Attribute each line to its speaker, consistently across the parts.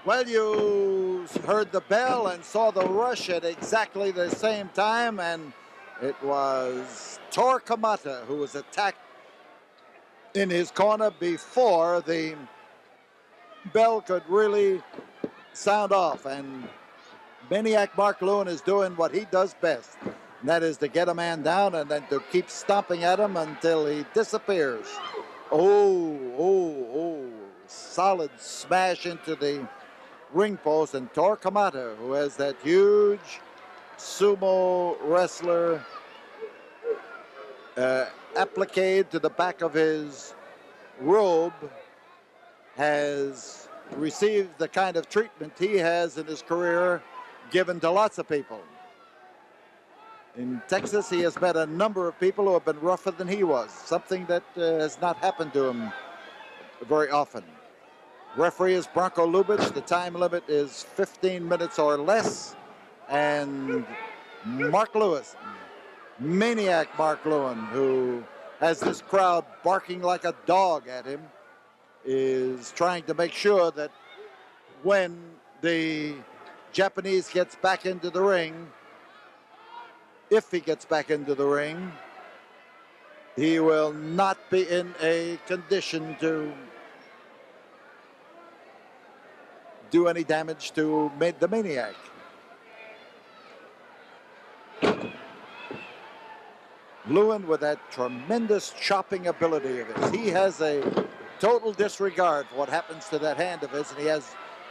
Speaker 1: Well, you heard the bell and saw the rush at exactly the same time, and it was Tor Kamata who was attacked in his corner before the bell could really sound off. And Maniac Mark Lewin is doing what he does best, and that is to get a man down and then to keep stomping at him until he disappears. Oh, solid smash into the ring post, and Tor Kamata, who has that huge sumo wrestler applique to the back of his robe, has received the kind of treatment he has in his career given to lots of people. In Texas, he has met a number of people who have been rougher than he was, something that has not happened to him very often. Referee is Bronco Lubitsch. The time limit is 15 minutes or less. And Mark Lewis, Maniac Mark Lewin, who has this crowd barking like a dog at him, is trying to make sure that when the Japanese gets back into the ring, if he gets back into the ring, he will not be in a condition to do any damage to the Maniac. Lewin, with that tremendous chopping ability of his, he has a total disregard for what happens to that hand of his, and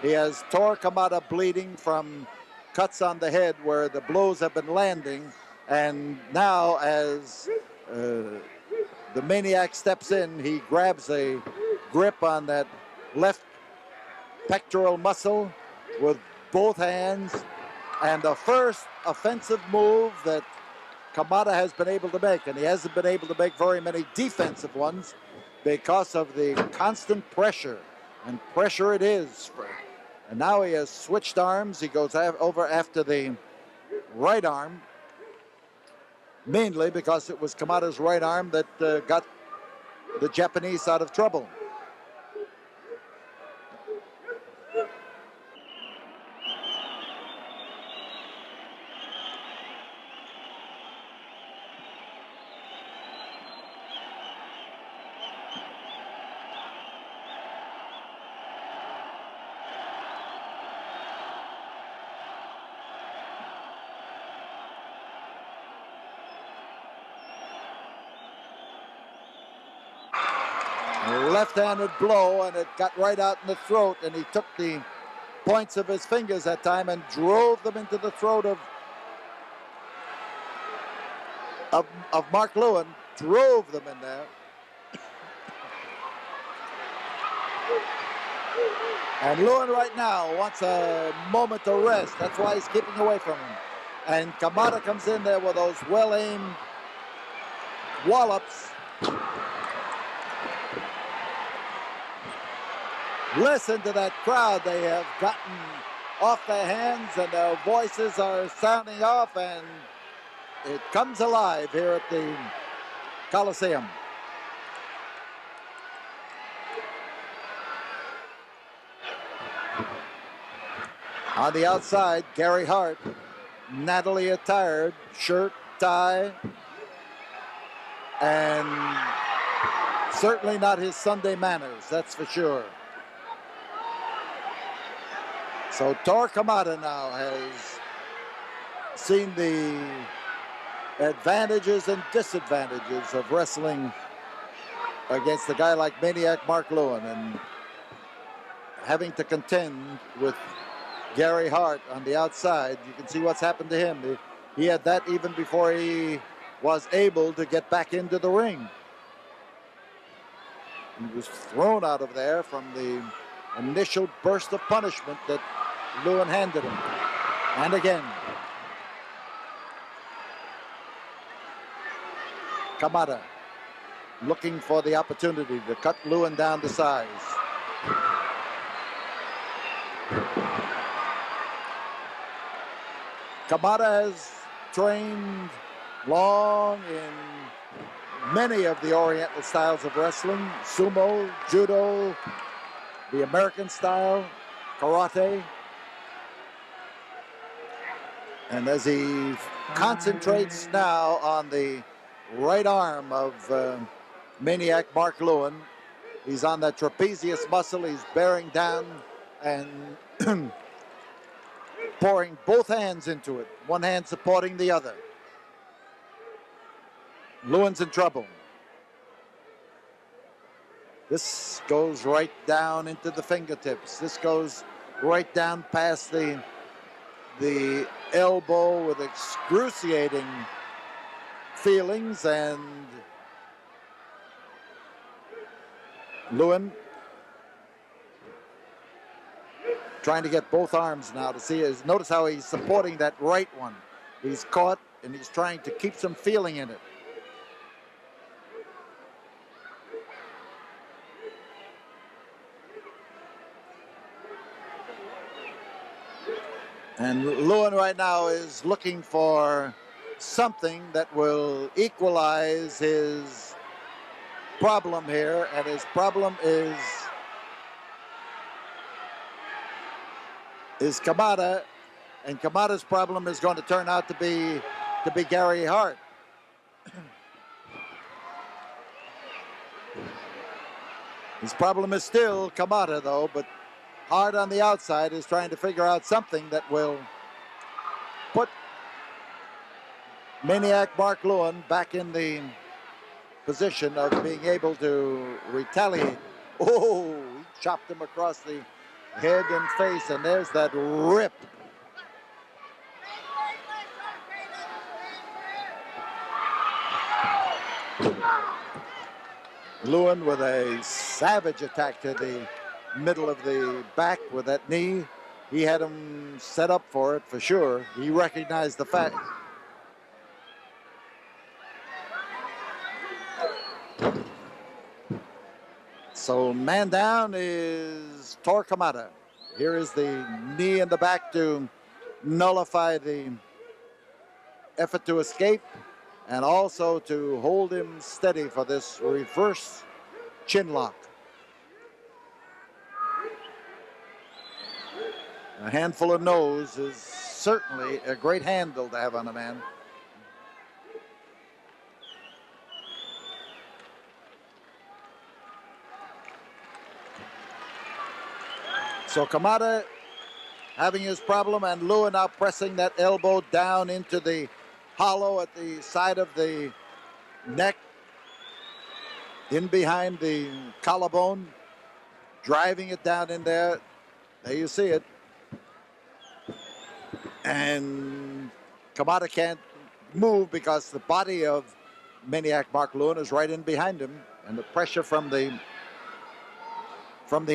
Speaker 1: he has Tor Kamata bleeding from cuts on the head where the blows have been landing. And now, as the Maniac steps in, he grabs a grip on that left pectoral muscle with both hands, and the first offensive move that Kamata has been able to make, and he hasn't been able to make very many defensive ones because of the constant pressure, and pressure it is. And now he has switched arms. He goes over after the right arm, mainly because it was Kamata's right arm that got the Japanese out of trouble. Left-handed blow, and it got right out in the throat, and he took the points of his fingers that time and drove them into the throat of Mark Lewin, drove them in there. And Lewin right now wants a moment to rest. That's why he's keeping away from him. And Kamata comes in there with those well-aimed wallops. Listen to that crowd. They have gotten off their hands and their voices are sounding off, and it comes alive here at the Coliseum. On the outside, Gary Hart, Natalie attired, shirt, tie, and certainly not his Sunday manners, that's for sure. So Tor Kamata now has seen the advantages and disadvantages of wrestling against a guy like Maniac Mark Lewin, and having to contend with Gary Hart on the outside. You can see what's happened to him. He had that even before he was able to get back into the ring. He was thrown out of there from the initial burst of punishment that Lewin handed him. And again, Kamata looking for the opportunity to cut Lewin down to size. Kamata has trained long in many of the Oriental styles of wrestling, sumo, judo, the American style. karate. And as he concentrates now on the right arm of Maniac Mark Lewin, he's on that trapezius muscle. He's bearing down and pouring both hands into it, one hand supporting the other. Lewin's in trouble. This goes right down into the fingertips. This goes right down past the elbow with excruciating feelings, and Lewin trying to get both arms now to see. Notice how he's supporting that right one. He's caught and he's trying to keep some feeling in it. And Lewin right now is looking for something that will equalize his problem here, and his problem is Kamata, and Kamata's problem is going to turn out to be Gary Hart. His problem is still Kamata, though, but Hart on the outside is trying to figure out something that will put Maniac Mark Lewin back in the position of being able to retaliate. Oh, he chopped him across the head and face, and there's that rip. Lewin with a savage attack to the middle of the back with that knee. He had him set up for it for sure. He recognized the fact. So man down is Tor Kamata. Here is the knee in the back to nullify the effort to escape, and also to hold him steady for this reverse chin lock. A handful of nose is certainly a great handle to have on a man. So Kamata having his problem, and Lewin now pressing that elbow down into the hollow at the side of the neck, in behind the collarbone, driving it down in there. There you see it. And Kamata can't move because the body of Maniac Mark Lewin is right in behind him, and the pressure from the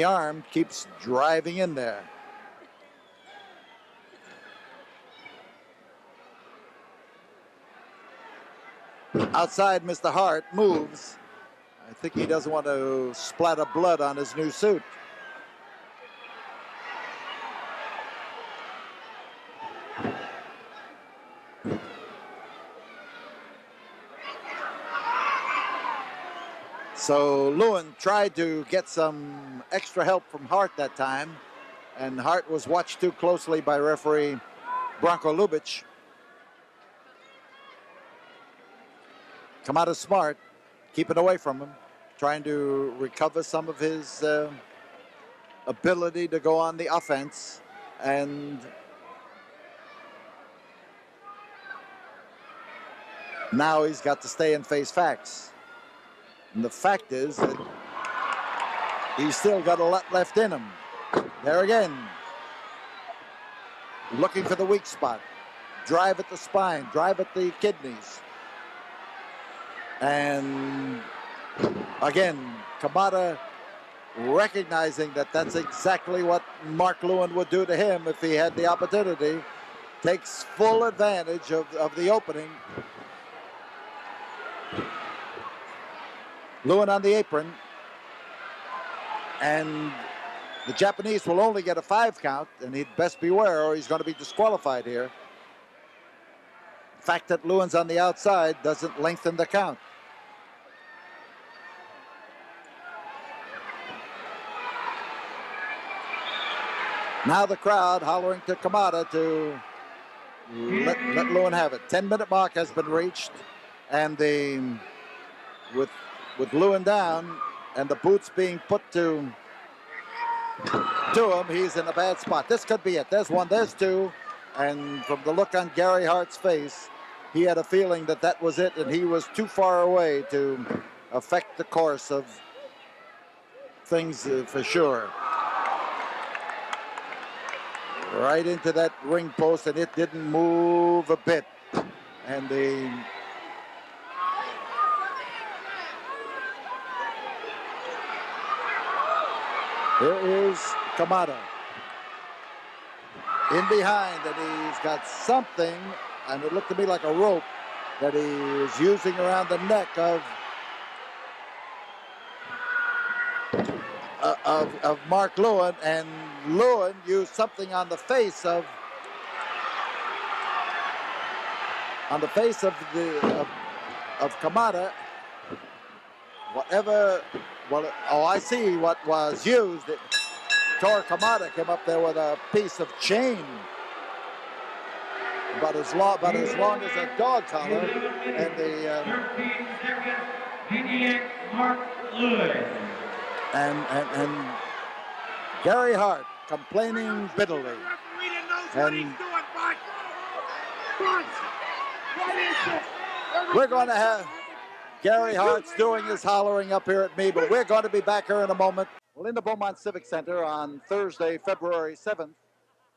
Speaker 1: arm keeps driving in there. Outside, Mr. Hart moves. I think he doesn't want to splatter blood on his new suit. So Lewin tried to get some extra help from Hart that time, and Hart was watched too closely by referee Branko Lubitsch. Kamata's smart, keeping away from him, trying to recover some of his ability to go on the offense, and now he's got to stay and face facts. And the fact is that he's still got a lot left in him. There again, looking for the weak spot. Drive at the spine, drive at the kidneys. And again, Kamata recognizing that that's exactly what Mark Lewin would do to him if he had the opportunity, takes full advantage of the opening. Lewin on the apron, and the Japanese will only get a 5 count, and he'd best beware or he's going to be disqualified here. The fact that Lewin's on the outside doesn't lengthen the count. Now the crowd hollering to Kamata to let Lewin have it. 10-minute mark has been reached, and with Lewin down and the boots being put to him, he's in a bad spot. This could be it. There's one, there's two, and from the look on Gary Hart's face, he had a feeling that that was it, and he was too far away to affect the course of things for sure. Right into that ring post, and it didn't move a bit. And here is Kamata in behind, and he's got something, and it looked to me like a rope that he is using around the neck of Mark Lewin, and Lewin used something on the face of Kamata. Whatever. Well, I see what was used. Tor Kamata came up there with a piece of chain about as long as a dog collar, and the and Gary Hart complaining bitterly. And we're going to have Gary Hart's doing his hollering up here at me, but we're going to be back here in a moment. Well, in the Beaumont Civic Center on Thursday, February 7th,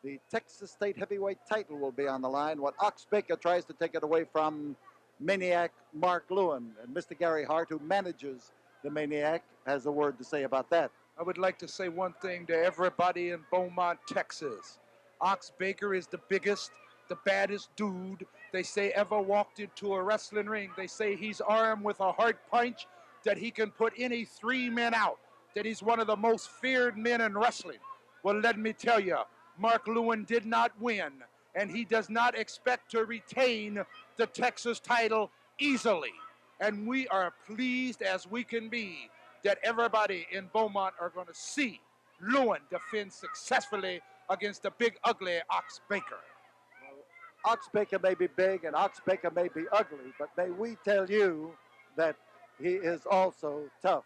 Speaker 1: the Texas State Heavyweight title will be on the line. What Ox Baker tries to take it away from Maniac Mark Lewin. And Mr. Gary Hart, who manages the Maniac, has a word to say about that.
Speaker 2: I would like to say one thing to everybody in Beaumont, Texas. Ox Baker is the biggest, the baddest dude they say ever walked into a wrestling ring. They say he's armed with a hard punch that he can put any 3 men out, that he's one of the most feared men in wrestling. Well, let me tell you, Mark Lewin did not win, and he does not expect to retain the Texas title easily. And we are pleased as we can be that everybody in Beaumont are going to see Lewin defend successfully against the big, ugly Ox Baker.
Speaker 1: Well, Ox Baker may be big and Ox Baker may be ugly, but may we tell you that he is also tough.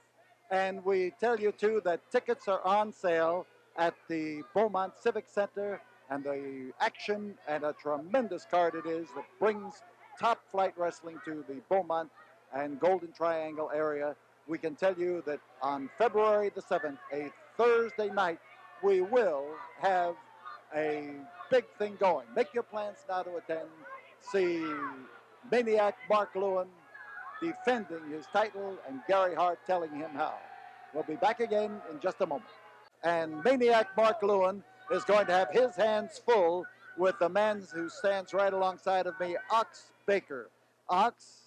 Speaker 1: And we tell you, too, that tickets are on sale at the Beaumont Civic Center, and the action and a tremendous card it is that brings top flight wrestling to the Beaumont and Golden Triangle area. We can tell you that on February the 7th, a Thursday night, we will have a big thing going. Make your plans now to attend. See Maniac Mark Lewin defending his title and Gary Hart telling him how. We'll be back again in just a moment. And Maniac Mark Lewin is going to have his hands full with the man who stands right alongside of me, Ox Baker. Ox?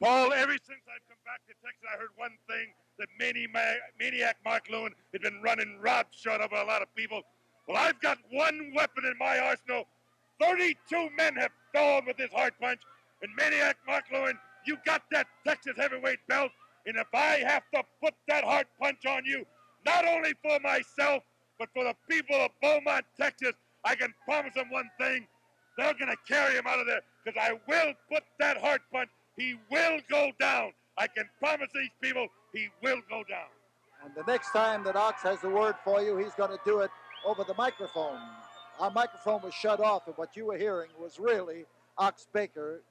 Speaker 3: Paul, ever since I've come back to Texas, I heard one thing, that Maniac Mark Lewin had been running roughshod over a lot of people. Well, I've got one weapon in my arsenal. 32 men have fallen with this hard punch. And Maniac Mark Lewin, you got that Texas heavyweight belt. And if I have to put that hard punch on you, not only for myself, but for the people of Beaumont, Texas, I can promise them one thing. They're going to carry him out of there, because I will put that hard punch. He will go down. I can promise these people he will go down.
Speaker 1: And the next time that Ox has the word for you, he's going to do it over the microphone. Our microphone was shut off, and what you were hearing was really Ox Baker,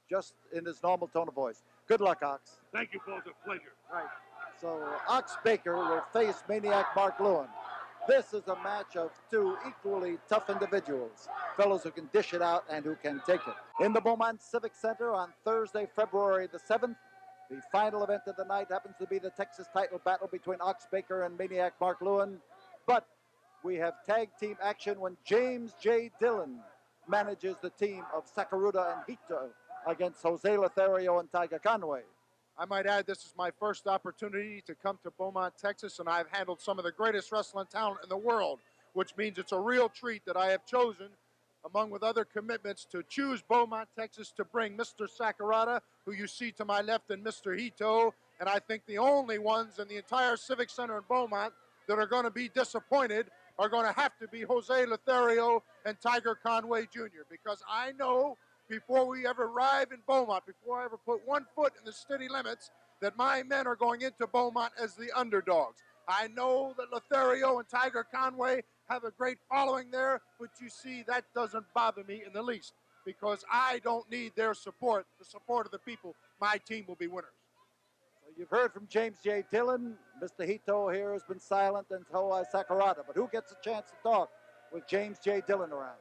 Speaker 1: just in his normal tone of voice. Good luck, Ox.
Speaker 3: Thank you, Paul. It's a pleasure.
Speaker 1: Right. So Ox Baker will face Maniac Mark Lewin. This is a match of two equally tough individuals, fellows who can dish it out and who can take it. In the Beaumont Civic Center on Thursday, February the 7th, the final event of the night happens to be the Texas title battle between Ox Baker and Maniac Mark Lewin. But we have tag team action when James J. Dillon manages the team of Sakaruda and Hito against Jose Lothario and Tiger Conway.
Speaker 4: I might add, this is my first opportunity to come to Beaumont, Texas, and I've handled some of the greatest wrestling talent in the world, which means it's a real treat that I have chosen, among with other commitments, to choose Beaumont, Texas to bring Mr. Sakurada, who you see to my left, and Mr. Hito, and I think the only ones in the entire Civic Center in Beaumont that are going to be disappointed are going to have to be Jose Lothario and Tiger Conway Jr. because I know before we ever arrive in Beaumont, before I ever put one foot in the city limits, that my men are going into Beaumont as the underdogs. I know that Lothario and Tiger Conway have a great following there, but you see, that doesn't bother me in the least because I don't need their support, the support of the people. My team will be winners.
Speaker 1: So you've heard from James J. Dillon. Mr. Hito here has been silent, and so has Sakurada. But who gets a chance to talk with James J. Dillon around?